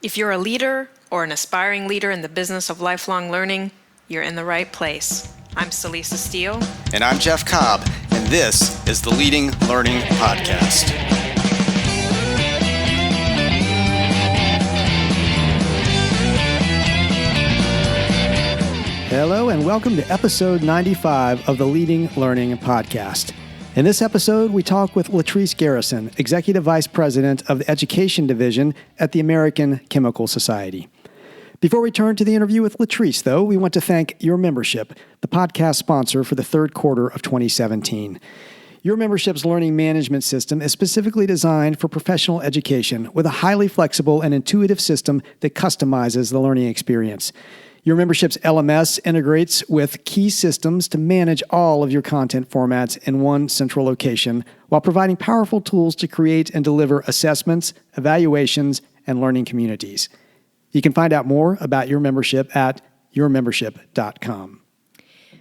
If you're a leader or an aspiring leader in the business of lifelong learning, you're in the right place. I'm Celisa Steele. And I'm Jeff Cobb, and this is the Leading Learning Podcast. Hello, and welcome to episode 95 of the Leading Learning Podcast. In this episode, we talk with LaTrease Garrison, Executive Vice President of the Education Division at the American Chemical Society. Before we turn to the interview with LaTrease, though, we want to thank your membership, the podcast sponsor for the third quarter of 2017. Your membership's learning management system is specifically designed for professional education with a highly flexible and intuitive system that customizes the learning experience. Your membership's LMS integrates with key systems to manage all of your content formats in one central location while providing powerful tools to create and deliver assessments, evaluations, and learning communities. You can find out more about your membership at yourmembership.com.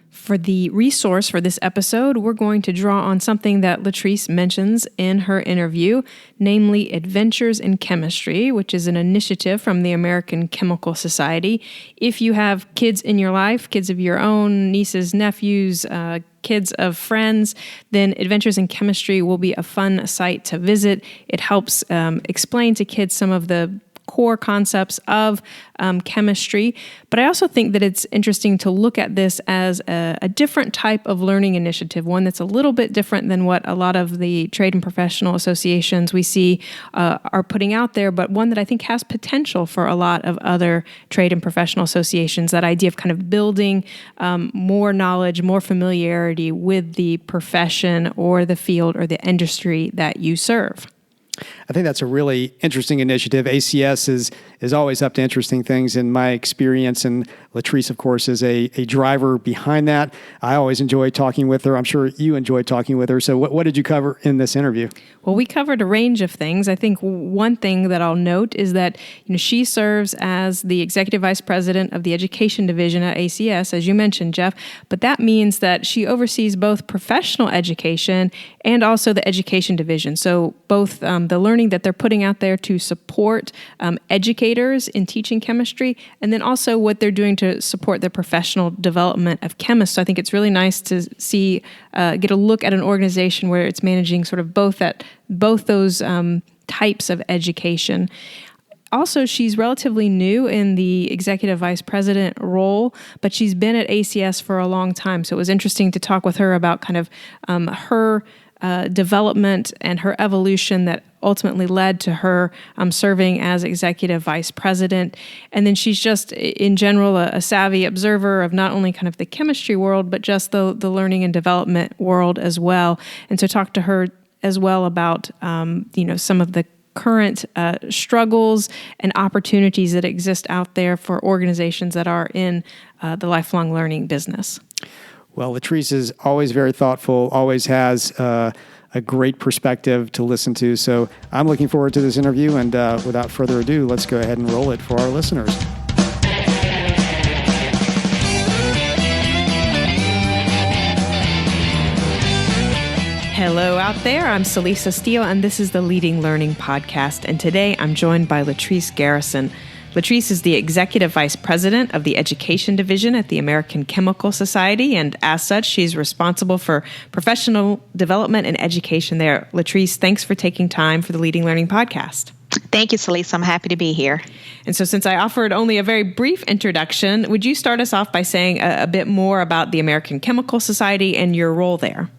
For the resource for this episode, we're going to draw on something that LaTrease mentions in her interview, namely Adventures in Chemistry, which is an initiative from the American Chemical Society. If you have kids in your life, kids of your own, nieces, nephews, kids of friends, then Adventures in Chemistry will be a fun site to visit. It helps explain to kids some of the core concepts of chemistry. But I also think that it's interesting to look at this as a different type of learning initiative, one that's a little bit different than what a lot of the trade and professional associations we see are putting out there, but one that I think has potential for a lot of other trade and professional associations, that idea of kind of building more knowledge, more familiarity with the profession or the field or the industry that you serve. I think that's a really interesting initiative. ACS is always up to interesting things in my experience, and LaTrease, of course, is a driver behind that. I always enjoy talking with her. I'm sure you enjoy talking with her. So what did you cover in this interview? Well, we covered a range of things. I think one thing that I'll note is that she serves as the Executive Vice President of the Education Division at ACS, as you mentioned, Jeff, but that means that she oversees both professional education and also the Education Division. So both the learning that they're putting out there to support educators in teaching chemistry, and then also what they're doing to support the professional development of chemists. So I think it's really nice to see, get a look at an organization where it's managing sort of both those types of education. Also, she's relatively new in the executive vice president role, but she's been at ACS for a long time. So it was interesting to talk with her about kind of her development and her evolution that ultimately led to her serving as executive vice president. And then she's just, in general, a savvy observer of not only kind of the chemistry world, but just the learning and development world as well. And so talk to her as well about, some of the current struggles and opportunities that exist out there for organizations that are in the lifelong learning business. Well, LaTrease is always very thoughtful, always has a great perspective to listen to. So I'm looking forward to this interview. And without further ado, let's go ahead and roll it for our listeners. Hello out there, I'm Celisa Steele, and this is the Leading Learning Podcast. And today I'm joined by LaTrease Garrison. LaTrease is the Executive Vice President of the Education Division at the American Chemical Society, and as such, she's responsible for professional development and education there. LaTrease, thanks for taking time for the Leading Learning Podcast. Thank you, Celisa. I'm happy to be here. And so since I offered only a very brief introduction, would you start us off by saying a bit more about the American Chemical Society and your role there?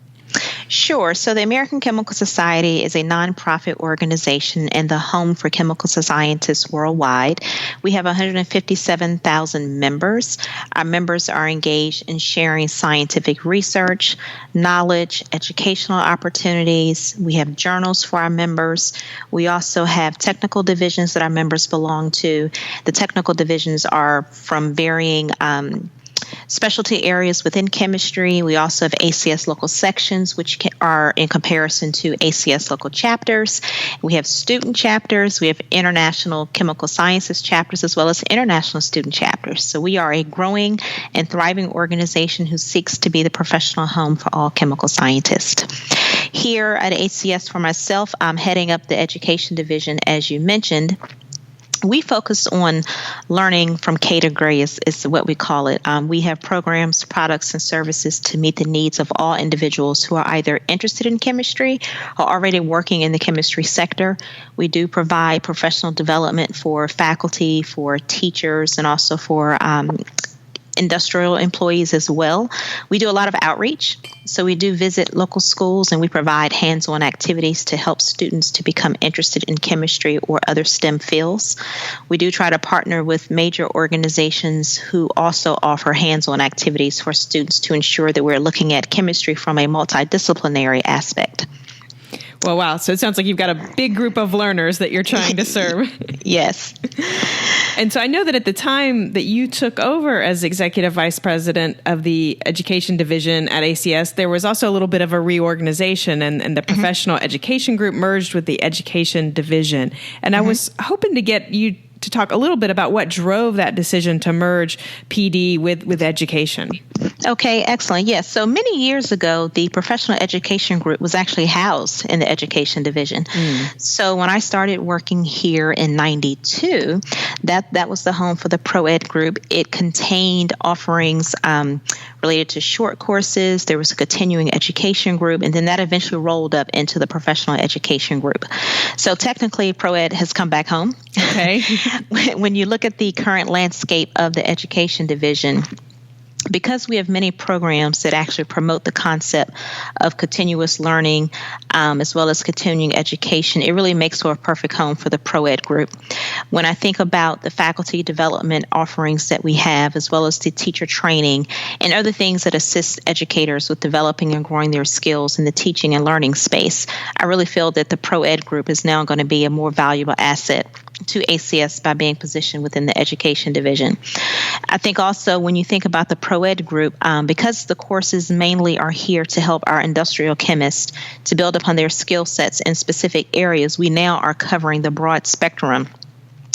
Sure. So the American Chemical Society is a nonprofit organization and the home for chemical scientists worldwide. We have 157,000 members. Our members are engaged in sharing scientific research, knowledge, educational opportunities. We have journals for our members. We also have technical divisions that our members belong to. The technical divisions are from varying specialty areas within chemistry. We also have ACS local sections, which are in comparison to ACS local chapters. We have student chapters. We have international chemical sciences chapters, as well as international student chapters. So we are a growing and thriving organization who seeks to be the professional home for all chemical scientists. Here at ACS for myself, I'm heading up the education division, as you mentioned. we focus on learning from K to Gray is what we call it. We have programs, products, and services to meet the needs of all individuals who are either interested in chemistry or already working in the chemistry sector. We do provide professional development for faculty, for teachers, and also for industrial employees as well. We do a lot of outreach. So we do visit local schools and we provide hands-on activities to help students to become interested in chemistry or other STEM fields. We do try to partner with major organizations who also offer hands-on activities for students to ensure that we're looking at chemistry from a multidisciplinary aspect. Well, wow. So it sounds like you've got a big group of learners that you're trying to serve. Yes. And so I know that at the time that you took over as executive vice president of the education division at ACS, there was also a little bit of a reorganization, and the professional education group merged with the education division. And I was hoping to get you to talk a little bit about what drove that decision to merge PD with education. Okay, excellent. Yes. So many years ago, the professional education group was actually housed in the education division. So when I started working here in 92, that was the home for the ProEd group. It contained offerings related to short courses. There was a continuing education group, and then that eventually rolled up into the professional education group. So technically, ProEd has come back home. Okay. When you look at the current landscape of the education division, because we have many programs that actually promote the concept of continuous learning as well as continuing education, it really makes for a perfect home for the ProEd group. When I think about the faculty development offerings that we have, as well as the teacher training and other things that assist educators with developing and growing their skills in the teaching and learning space, I really feel that the ProEd group is now going to be a more valuable asset to ACS by being positioned within the education division. I think also when you think about the ProEd group, because the courses mainly are here to help our industrial chemists to build upon their skill sets in specific areas, we now are covering the broad spectrum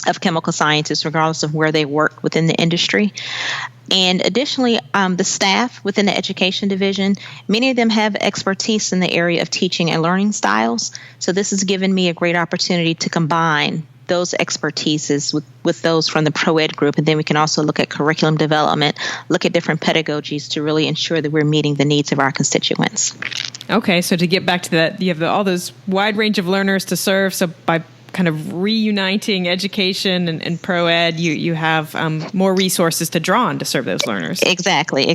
of chemical scientists, regardless of where they work within the industry. And additionally, the staff within the education division, many of them have expertise in the area of teaching and learning styles. So this has given me a great opportunity to combine those expertises with those from the ProEd group. And then we can also look at curriculum development, look at different pedagogies to really ensure that we're meeting the needs of our constituents. Okay, so to get back to that, you have all those wide range of learners to serve. So by kind of reuniting education and ProEd, you have more resources to draw on to serve those learners. Exactly.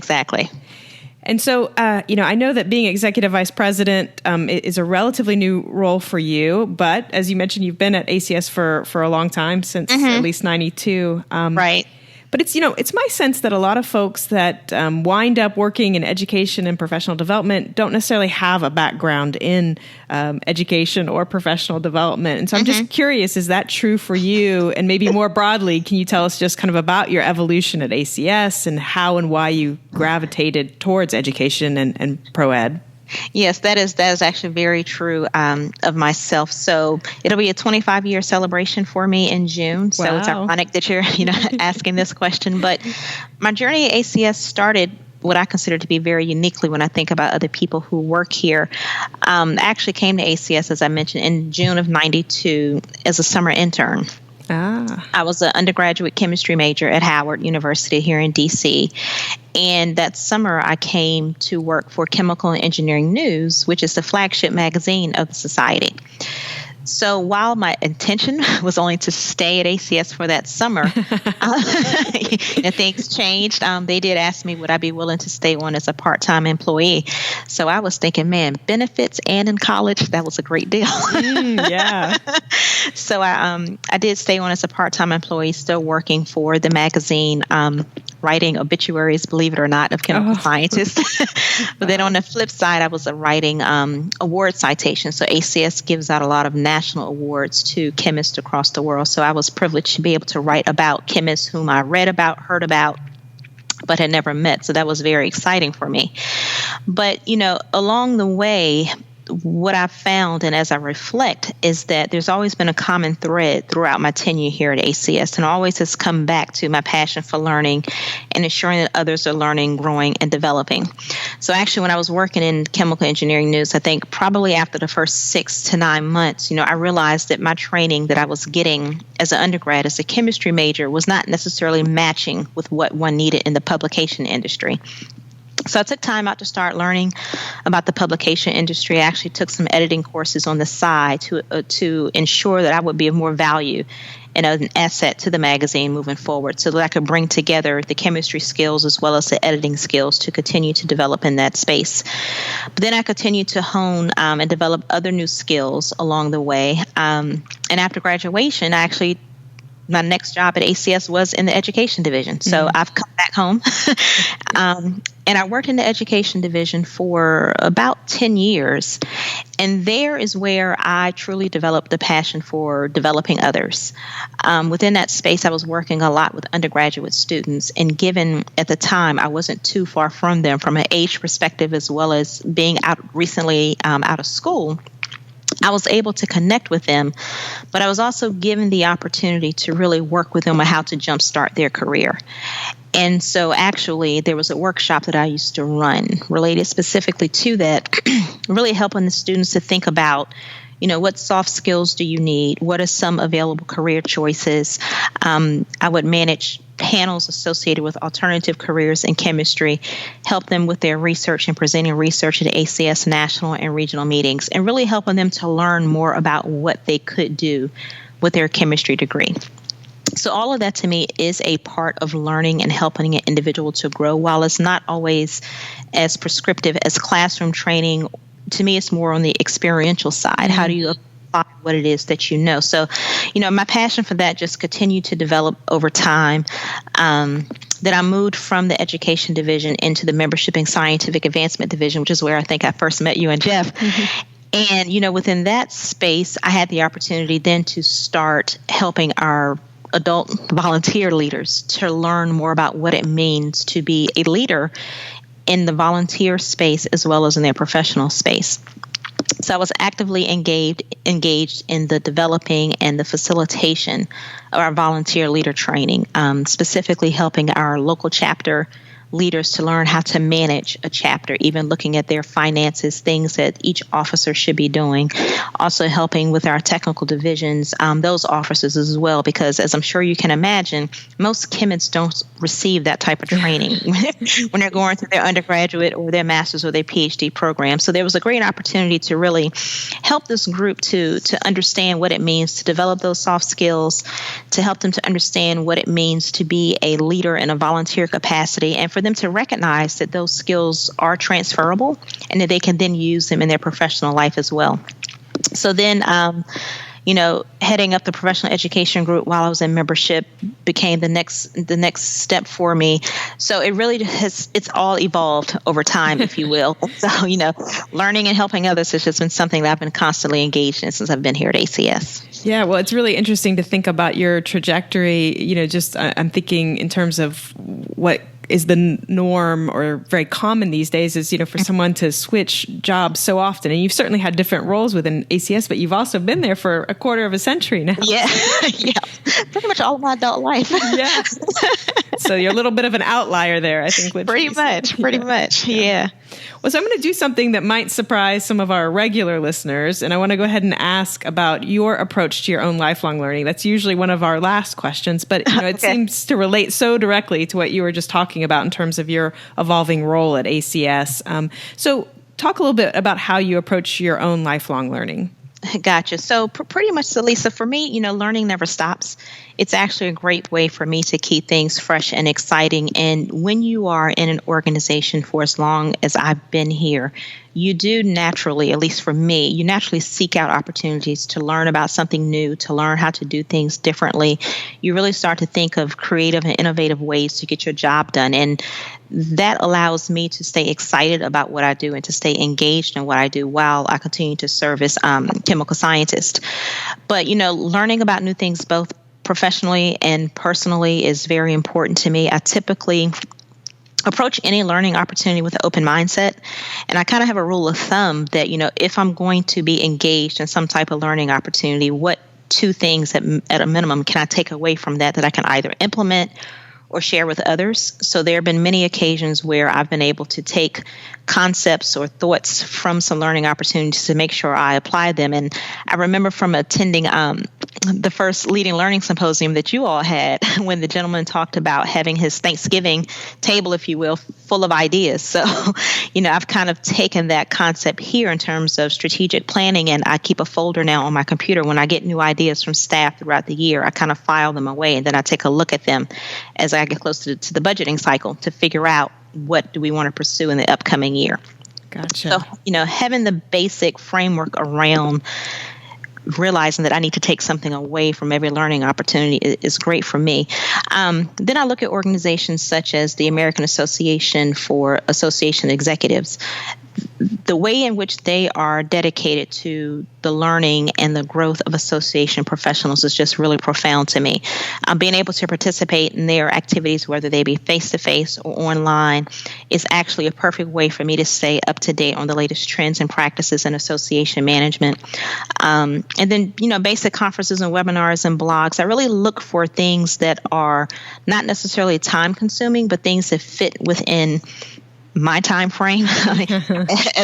And so, I know that being executive vice president is a relatively new role for you, but as you mentioned, you've been at ACS for a long time, since at least 92. Right. But it's my sense that a lot of folks that wind up working in education and professional development don't necessarily have a background in education or professional development. And so I'm just curious, is that true for you? And maybe more broadly, can you tell us just kind of about your evolution at ACS and how and why you gravitated towards education and ProEd? Yes, that is actually very true of myself. So it'll be a 25-year celebration for me in June. So It's ironic that you're asking this question. But my journey at ACS started what I consider to be very uniquely when I think about other people who work here. I actually came to ACS, as I mentioned, in June of 92 as a summer intern. I was an undergraduate chemistry major at Howard University here in D.C., and that summer I came to work for Chemical and Engineering News, which is the flagship magazine of the society. So while my intention was only to stay at ACS for that summer, things changed. They did ask me would I be willing to stay on as a part-time employee. So I was thinking, man, benefits and in college, that was a great deal. Yeah. So I did stay on as a part-time employee, still working for the magazine, writing obituaries, believe it or not, of chemical scientists. But then on the flip side, I was writing award citations. So ACS gives out a lot of national awards to chemists across the world. So I was privileged to be able to write about chemists whom I read about, heard about, but had never met. So that was very exciting for me. But, along the way, what I've found, and as I reflect, is that there's always been a common thread throughout my tenure here at ACS, and always has come back to my passion for learning and ensuring that others are learning, growing, and developing. So actually, when I was working in chemical engineering news, I think probably after the first 6 to 9 months, I realized that my training that I was getting as an undergrad, as a chemistry major, was not necessarily matching with what one needed in the publication industry. So I took time out to start learning about the publication industry. I actually took some editing courses on the side to ensure that I would be of more value and an asset to the magazine moving forward, so that I could bring together the chemistry skills as well as the editing skills to continue to develop in that space. But then I continued to hone and develop other new skills along the way. And after graduation, my next job at ACS was in the education division. So I've come back home. And I worked in the education division for about 10 years. And there is where I truly developed the passion for developing others. Within that space, I was working a lot with undergraduate students. And given at the time, I wasn't too far from them from an age perspective, as well as being recently out of school, I was able to connect with them, but I was also given the opportunity to really work with them on how to jumpstart their career. And so actually, there was a workshop that I used to run related specifically to that, really helping the students to think about, what soft skills do you need? What are some available career choices? I would manage panels associated with alternative careers in chemistry, help them with their research and presenting research at ACS national and regional meetings, and really helping them to learn more about what they could do with their chemistry degree. So all of that to me is a part of learning and helping an individual to grow. While it's not always as prescriptive as classroom training, to me it's more on the experiential side. How do you apply what it is that you know? So, my passion for that just continued to develop over time. Then I moved from the education division into the membership and scientific advancement division, which is where I think I first met you and Jeff. And, within that space, I had the opportunity then to start helping our adult volunteer leaders to learn more about what it means to be a leader in the volunteer space as well as in their professional space. So I was actively engaged in the developing and the facilitation of our volunteer leader training, specifically helping our local chapter leaders to learn how to manage a chapter, even looking at their finances, things that each officer should be doing. Also helping with our technical divisions, those officers as well, because as I'm sure you can imagine, most chemists don't receive that type of training when they're going through their undergraduate or their master's or their PhD program. So there was a great opportunity to really help this group to understand what it means to develop those soft skills, to help them to understand what it means to be a leader in a volunteer capacity, and for them to recognize that those skills are transferable and that they can then use them in their professional life as well. So then, heading up the professional education group while I was in membership became the next step for me. So it really it's all evolved over time, if you will. So, learning and helping others has just been something that I've been constantly engaged in since I've been here at ACS. Yeah, well, it's really interesting to think about your trajectory. I'm thinking in terms of what is the norm or very common these days is, for someone to switch jobs so often. And you've certainly had different roles within ACS, but you've also been there for a quarter of a century now. Yeah, pretty much all of my adult life. Yeah. So you're a little bit of an outlier there, I think. Pretty much. Yeah. Well, so I'm going to do something that might surprise some of our regular listeners, and I want to go ahead and ask about your approach to your own lifelong learning. That's usually one of our last questions, but it seems to relate so directly to what you were just talking about in terms of your evolving role at ACS. So talk a little bit about how you approach your own lifelong learning. Gotcha. So pretty much, so Lisa, for me, learning never stops. It's actually a great way for me to keep things fresh and exciting. And when you are in an organization for as long as I've been here, you do naturally, at least for me, you naturally seek out opportunities to learn about something new, to learn how to do things differently. You really start to think of creative and innovative ways to get your job done. And that allows me to stay excited about what I do and to stay engaged in what I do while I continue to serve as chemical scientist. But, learning about new things both professionally and personally is very important to me. I typically approach any learning opportunity with an open mindset. And I kind of have a rule of thumb that, if I'm going to be engaged in some type of learning opportunity, what two things at a minimum can I take away from that I can either implement or share with others? So there have been many occasions where I've been able to take concepts or thoughts from some learning opportunities to make sure I apply them. And I remember from attending the first Leading Learning Symposium that you all had, when the gentleman talked about having his Thanksgiving table, if you will, full of ideas. So, I've kind of taken that concept here in terms of strategic planning, and I keep a folder now on my computer. When I get new ideas from staff throughout the year, I kind of file them away, and then I take a look at them as I get closer to the budgeting cycle to figure out what do we want to pursue in the upcoming year. Gotcha. So, having the basic framework around realizing that I need to take something away from every learning opportunity is great for me. Then I look at organizations such as the American Association for Association Executives. The way in which they are dedicated to the learning and the growth of association professionals is just really profound to me. Being able to participate in their activities, whether they be face-to-face or online, is actually a perfect way for me to stay up to date on the latest trends and practices in association management. And then, basic conferences and webinars and blogs. I really look for things that are not necessarily time-consuming, but things that fit within my time frame.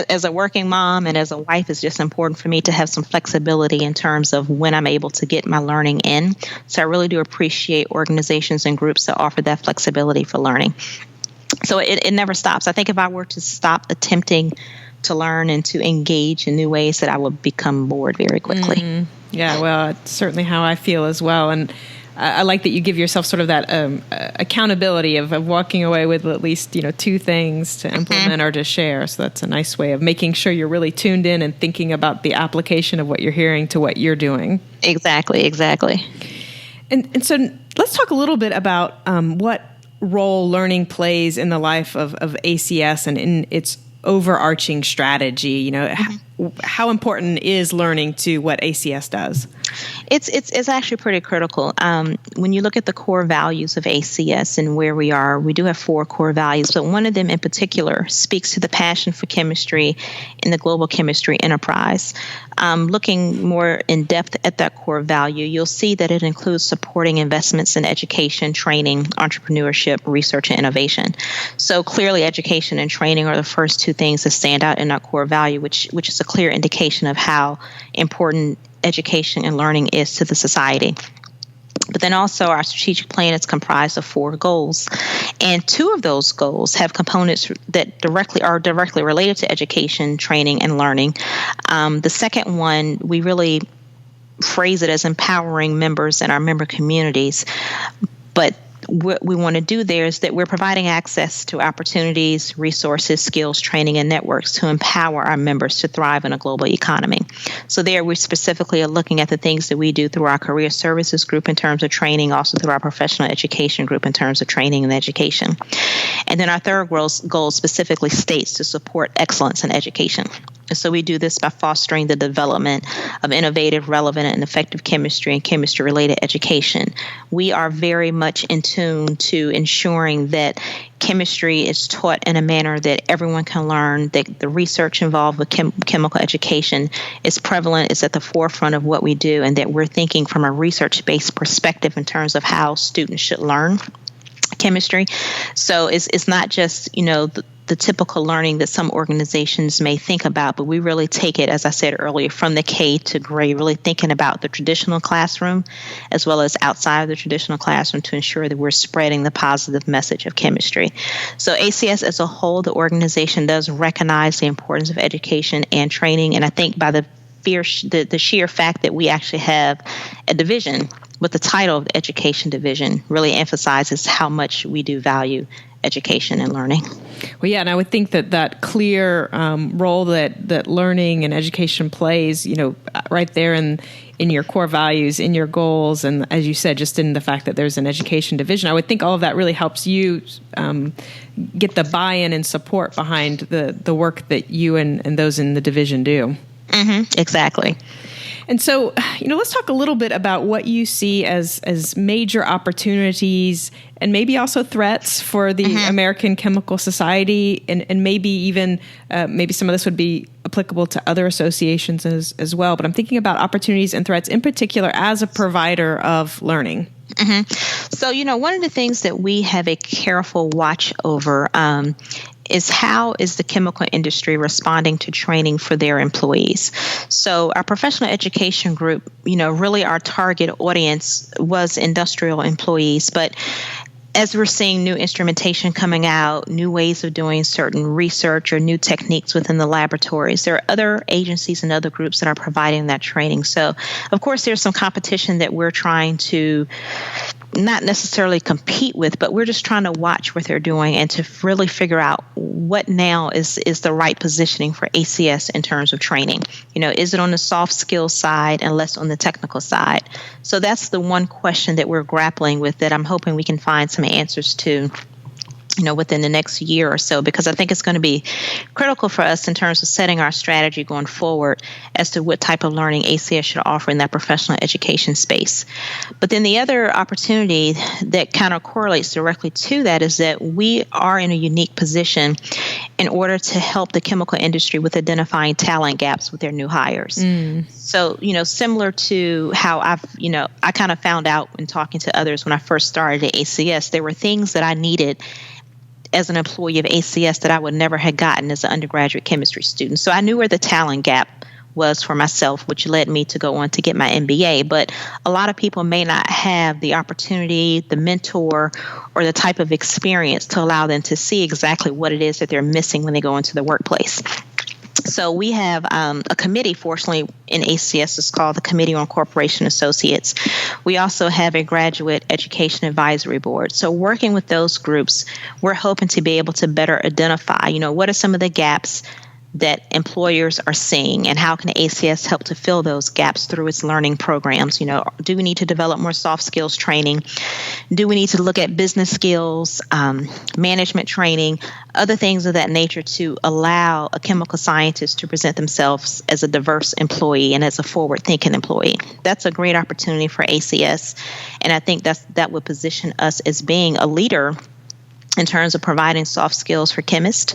As a working mom and as a wife, it's just important for me to have some flexibility in terms of when I'm able to get my learning in. So I really do appreciate organizations and groups that offer that flexibility for learning. So it never stops. I think if I were to stop attempting to learn and to engage in new ways, that I would become bored very quickly. Mm-hmm. Yeah, well, it's certainly how I feel as well. And I like that you give yourself sort of that accountability of walking away with at least, two things to implement or to share. So that's a nice way of making sure you're really tuned in and thinking about the application of what you're hearing to what you're doing. Exactly. And so let's talk a little bit about what role learning plays in the life of ACS and in its overarching strategy. How important is learning to what ACS does? It's actually pretty critical. When you look at the core values of ACS and where we are, we do have 4 core values, but one of them in particular speaks to the passion for chemistry in the global chemistry enterprise. Looking more in depth at that core value, you'll see that it includes supporting investments in education, training, entrepreneurship, research, and innovation. So clearly, education and training are the first 2 things that stand out in that core value, which is a clear indication of how important education and learning is to the society. But then also our strategic plan is comprised of 4 goals. And 2 of those goals have components that are directly related to education, training, and learning. The second one, we really phrase it as empowering members in our member communities. But what we want to do there is that we're providing access to opportunities, resources, skills, training, and networks to empower our members to thrive in a global economy. So there we specifically are looking at the things that we do through our career services group in terms of training, also through our professional education group in terms of training and education. And then our third goal specifically states to support excellence in education. So we do this by fostering the development of innovative, relevant, and effective chemistry and chemistry-related education. We are very much in tune to ensuring that chemistry is taught in a manner that everyone can learn, that the research involved with chemical education is prevalent, is at the forefront of what we do, and that we're thinking from a research-based perspective in terms of how students should learn chemistry. So it's not just, the typical learning that some organizations may think about, but we really take it, as I said earlier, from the K to grade, really thinking about the traditional classroom as well as outside of the traditional classroom to ensure that we're spreading the positive message of chemistry. So ACS as a whole, the organization does recognize the importance of education and training, and I think by the sheer fact that we actually have a division with the title of the Education Division really emphasizes how much we do value education and learning. Well, yeah, and I would think that clear role that learning and education plays, right there in your core values, in your goals, and as you said, just in the fact that there's an education division, I would think all of that really helps you get the buy-in and support behind the work that you and those in the division do. Mm-hmm, exactly. And so, let's talk a little bit about what you see as major opportunities and maybe also threats for the American Chemical Society, and maybe even maybe some of this would be applicable to other associations as well. But I'm thinking about opportunities and threats in particular as a provider of learning. So, one of the things that we have a careful watch over is how is the chemical industry responding to training for their employees. So our professional education group, really our target audience was industrial employees, but as we're seeing new instrumentation coming out, new ways of doing certain research or new techniques within the laboratories, there are other agencies and other groups that are providing that training. So, of course, there's some competition that we're trying to not necessarily compete with, but we're just trying to watch what they're doing and to really figure out what now is the right positioning for ACS in terms of training. Is it on the soft skills side and less on the technical side? So that's the one question that we're grappling with that I'm hoping we can find some answers to, within the next year or so, because I think it's going to be critical for us in terms of setting our strategy going forward as to what type of learning ACS should offer in that professional education space. But then the other opportunity that kind of correlates directly to that is that we are in a unique position in order to help the chemical industry with identifying talent gaps with their new hires. So, similar to how I kind of found out when talking to others when I first started at ACS, there were things that I needed as an employee of ACS that I would never have gotten as an undergraduate chemistry student. So I knew where the talent gap was for myself, which led me to go on to get my MBA. But a lot of people may not have the opportunity, the mentor, or the type of experience to allow them to see exactly what it is that they're missing when they go into the workplace. So we have a committee, fortunately, in ACS. It's called the Committee on Corporation Associates. We also have a Graduate Education Advisory Board. So working with those groups, we're hoping to be able to better identify, what are some of the gaps that employers are seeing, and how can ACS help to fill those gaps through its learning programs? Do we need to develop more soft skills training? Do we need to look at business skills, management training, other things of that nature to allow a chemical scientist to present themselves as a diverse employee and as a forward-thinking employee? That's a great opportunity for ACS, and I think that would position us as being a leader in terms of providing soft skills for chemists.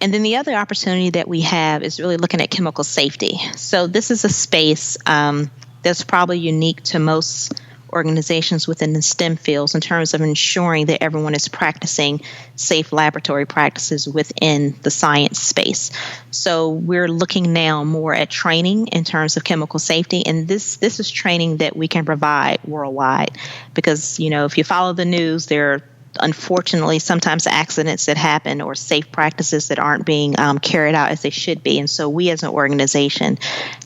And then the other opportunity that we have is really looking at chemical safety. So this is a space that's probably unique to most organizations within the STEM fields in terms of ensuring that everyone is practicing safe laboratory practices within the science space. So we're looking now more at training in terms of chemical safety, and this is training that we can provide worldwide because, if you follow the news, there are unfortunately sometimes accidents that happen or safe practices that aren't being carried out as they should be. And so we as an organization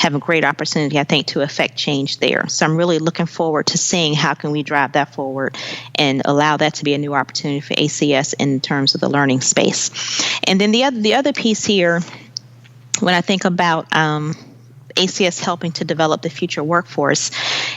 have a great opportunity, I think, to affect change there. So I'm really looking forward to seeing how can we drive that forward and allow that to be a new opportunity for ACS in terms of the learning space. And then the other piece here, when I think about ACS helping to develop the future workforce,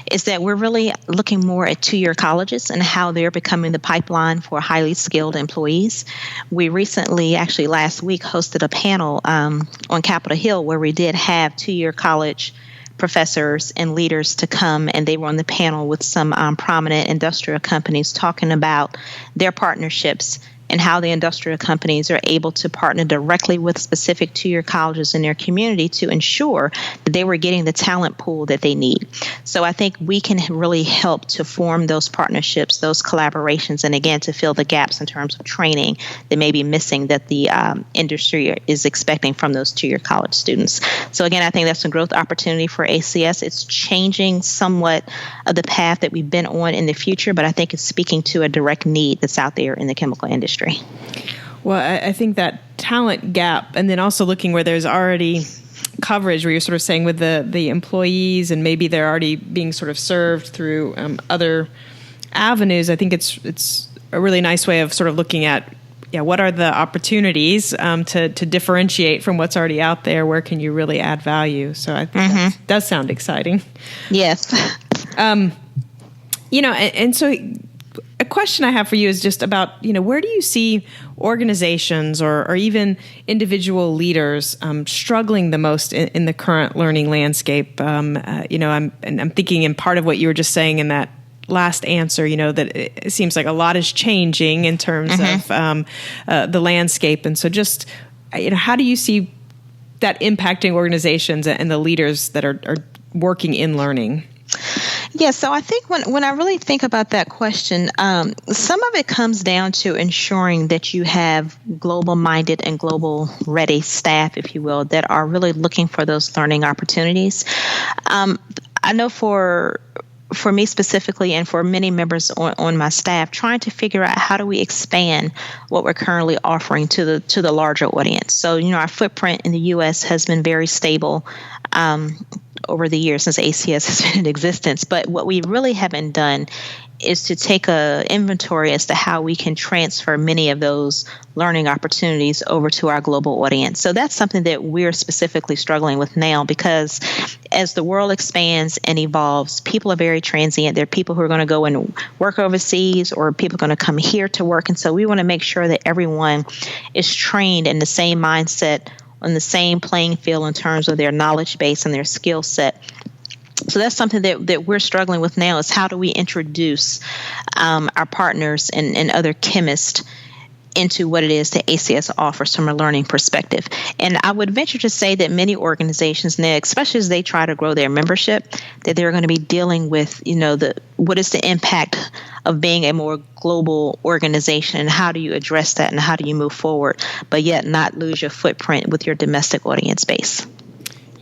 is that we're really looking more at two-year colleges and how they're becoming the pipeline for highly skilled employees. We recently, actually last week, hosted a panel on Capitol Hill where we did have two-year college professors and leaders to come, and they were on the panel with some prominent industrial companies talking about their partnerships and how the industrial companies are able to partner directly with specific two-year colleges in their community to ensure that they were getting the talent pool that they need. So I think we can really help to form those partnerships, those collaborations, and again, to fill the gaps in terms of training that may be missing that the industry is expecting from those two-year college students. So again, I think that's a growth opportunity for ACS. It's changing somewhat of the path that we've been on in the future, but I think it's speaking to a direct need that's out there in the chemical industry. Well, I think that talent gap, and then also looking where there's already coverage, where you're sort of saying with the employees, and maybe they're already being sort of served through other avenues. I think it's a really nice way of sort of looking at, what are the opportunities to differentiate from what's already out there? Where can you really add value? So I think that does sound exciting. Yes. And so a question I have for you is just about, where do you see organizations or even individual leaders struggling the most in the current learning landscape? I'm thinking in part of what you were just saying in that last answer, that it seems like a lot is changing in terms of the landscape. And so just, how do you see that impacting organizations and the leaders that are working in learning? Yeah, so I think when I really think about that question, some of it comes down to ensuring that you have global-minded and global-ready staff, if you will, that are really looking for those learning opportunities. I know for me specifically and for many members on my staff, trying to figure out how do we expand what we're currently offering to the larger audience. So, our footprint in the U.S. has been very stable over the years since ACS has been in existence. But what we really haven't done is to take a inventory as to how we can transfer many of those learning opportunities over to our global audience. So that's something that we're specifically struggling with now, because as the world expands and evolves, people are very transient. There are people who are going to go and work overseas, or people are going to come here to work. And so we want to make sure that everyone is trained in the same mindset, on the same playing field in terms of their knowledge base and their skill set. So that's something that we're struggling with now, is how do we introduce our partners and other chemists into what it is that ACS offers from a learning perspective. And I would venture to say that many organizations now, especially as they try to grow their membership, that they're going to be dealing with, what is the impact of being a more global organization, and how do you address that, and how do you move forward, but yet not lose your footprint with your domestic audience base.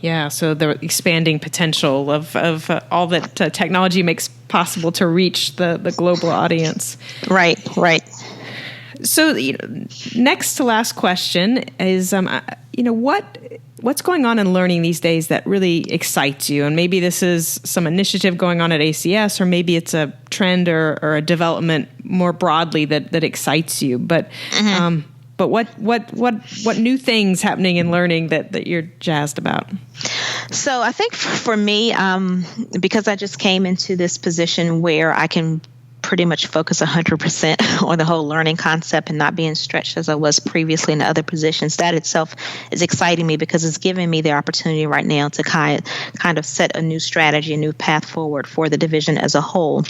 Yeah, so the expanding potential of all that technology makes possible to reach the global audience. Right. So, next to last question is, what's going on in learning these days that really excites you? And maybe this is some initiative going on at ACS, or maybe it's a trend or a development more broadly that excites you. But but what new things happening in learning that you're jazzed about? So I think for me, because I just came into this position where I can pretty much focus 100% on the whole learning concept and not being stretched as I was previously in other positions, that itself is exciting me, because it's giving me the opportunity right now to kind of set a new strategy, a new path forward for the division as a whole.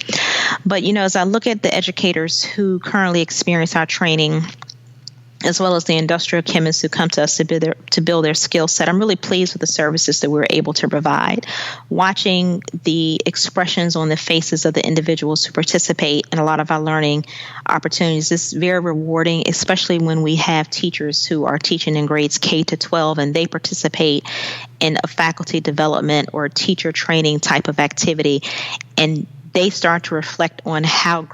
But, as I look at the educators who currently experience our training, as well as the industrial chemists who come to us to build their skill set, I'm really pleased with the services that we're able to provide. Watching the expressions on the faces of the individuals who participate in a lot of our learning opportunities is very rewarding, especially when we have teachers who are teaching in grades K to 12 and they participate in a faculty development or a teacher training type of activity, and they start to reflect on how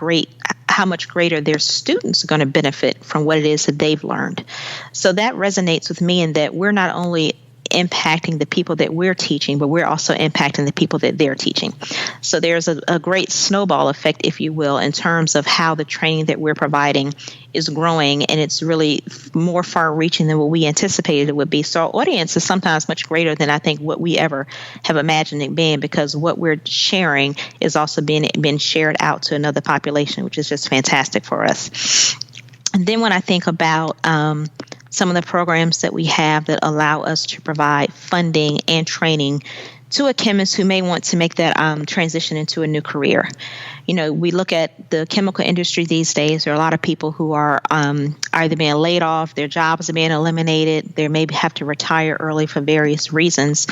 much greater their students are going to benefit from what it is that they've learned. So that resonates with me, in that we're not only impacting the people that we're teaching, but we're also impacting the people that they're teaching. So there's a great snowball effect, if you will, in terms of how the training that we're providing is growing, and it's really more far-reaching than what we anticipated it would be. So our audience is sometimes much greater than I think what we ever have imagined it being, because what we're sharing is also being shared out to another population, which is just fantastic for us. And then when I think about some of the programs that we have that allow us to provide funding and training to a chemist who may want to make that transition into a new career. We look at the chemical industry these days. There are a lot of people who are either being laid off, their jobs are being eliminated, they may have to retire early for various reasons.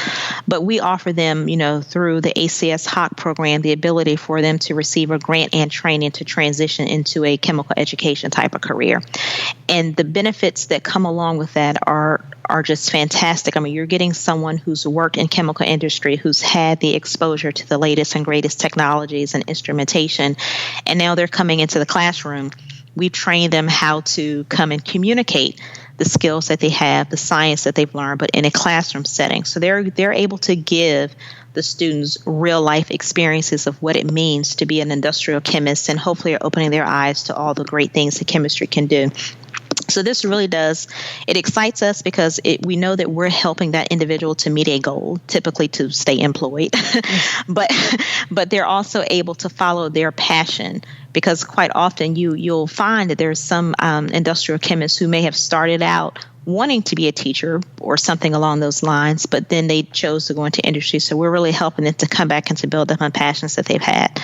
But we offer them, through the ACS HOC program, the ability for them to receive a grant and training to transition into a chemical education type of career. And the benefits that come along with that are just fantastic. I mean, you're getting someone who's worked in chemical industry, who's had the exposure to the latest and greatest technologies and instrumentation, and now they're coming into the classroom. We've trained them how to come and communicate the skills that they have, the science that they've learned, but in a classroom setting. So they're able to give the students real life experiences of what it means to be an industrial chemist, and hopefully are opening their eyes to all the great things that chemistry can do. So this really it excites us because we know that we're helping that individual to meet a goal, typically to stay employed, but they're also able to follow their passion, because quite often you'll find that there's some industrial chemists who may have started out wanting to be a teacher or something along those lines, but then they chose to go into industry. So we're really helping them to come back and to build up on passions that they've had.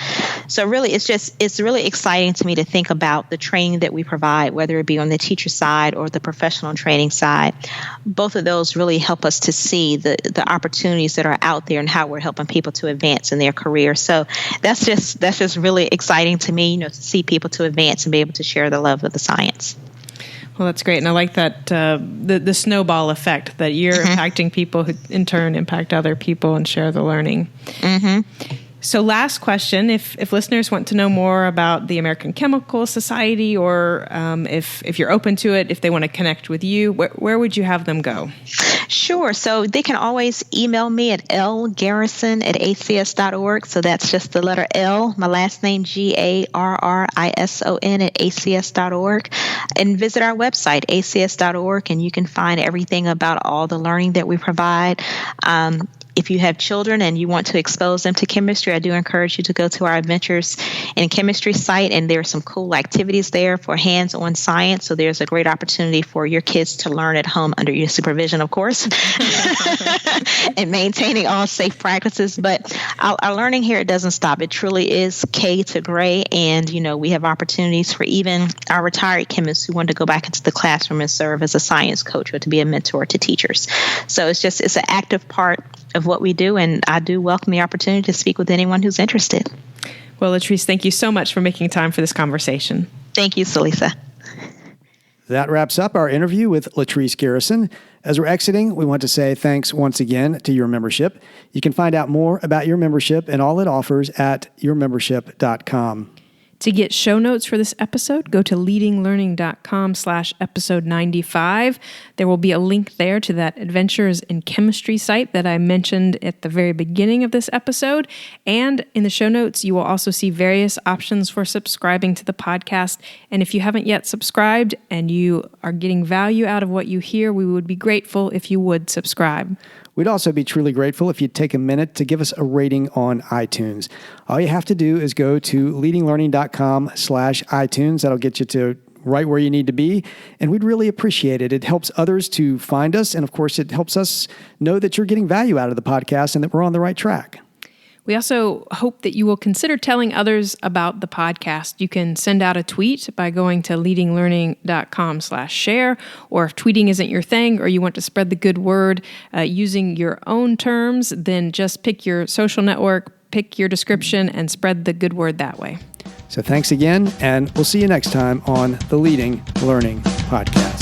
So really, it's really exciting to me to think about the training that we provide, whether it be on the teacher side or the professional training side. Both of those really help us to see the opportunities that are out there and how we're helping people to advance in their career. So that's just really exciting to me, to see people to advance and be able to share the love of the science. Well, that's great. And I like that the snowball effect, that you're impacting people who in turn impact other people and share the learning. Mm-hmm. So last question, if listeners want to know more about the American Chemical Society, or if you're open to it, if they want to connect with you, where would you have them go? Sure. So they can always email me at lgarrison@acs.org. So that's just the letter L, my last name, Garrison @acs.org. And visit our website, acs.org, and you can find everything about all the learning that we provide. If you have children and you want to expose them to chemistry, I do encourage you to go to our Adventures in Chemistry site, and there are some cool activities there for hands-on science. So there's a great opportunity for your kids to learn at home under your supervision, of course, and maintaining all safe practices. But our learning here, it doesn't stop. It truly is K to gray, and we have opportunities for even our retired chemists who want to go back into the classroom and serve as a science coach or to be a mentor to teachers. So it's an active part of what we do, and I do welcome the opportunity to speak with anyone who's interested. Well, LaTrease, thank you so much for making time for this conversation. Thank you, Salisa. That wraps up our interview with LaTrease Garrison. As we're exiting, we want to say thanks once again to your membership. You can find out more about your membership and all it offers at yourmembership.com. To get show notes for this episode, go to leadinglearning.com/episode 95. There will be a link there to that Adventures in Chemistry site that I mentioned at the very beginning of this episode. And in the show notes, you will also see various options for subscribing to the podcast. And if you haven't yet subscribed and you are getting value out of what you hear, we would be grateful if you would subscribe. We'd also be truly grateful if you'd take a minute to give us a rating on iTunes. All you have to do is go to leadinglearning.com/iTunes. That'll get you to right where you need to be, and we'd really appreciate it. It helps others to find us, and of course, it helps us know that you're getting value out of the podcast and that we're on the right track. We also hope that you will consider telling others about the podcast. You can send out a tweet by going to leadinglearning.com/share, or if tweeting isn't your thing or you want to spread the good word using your own terms, then just pick your social network, pick your description, and spread the good word that way. So thanks again, and we'll see you next time on the Leading Learning Podcast.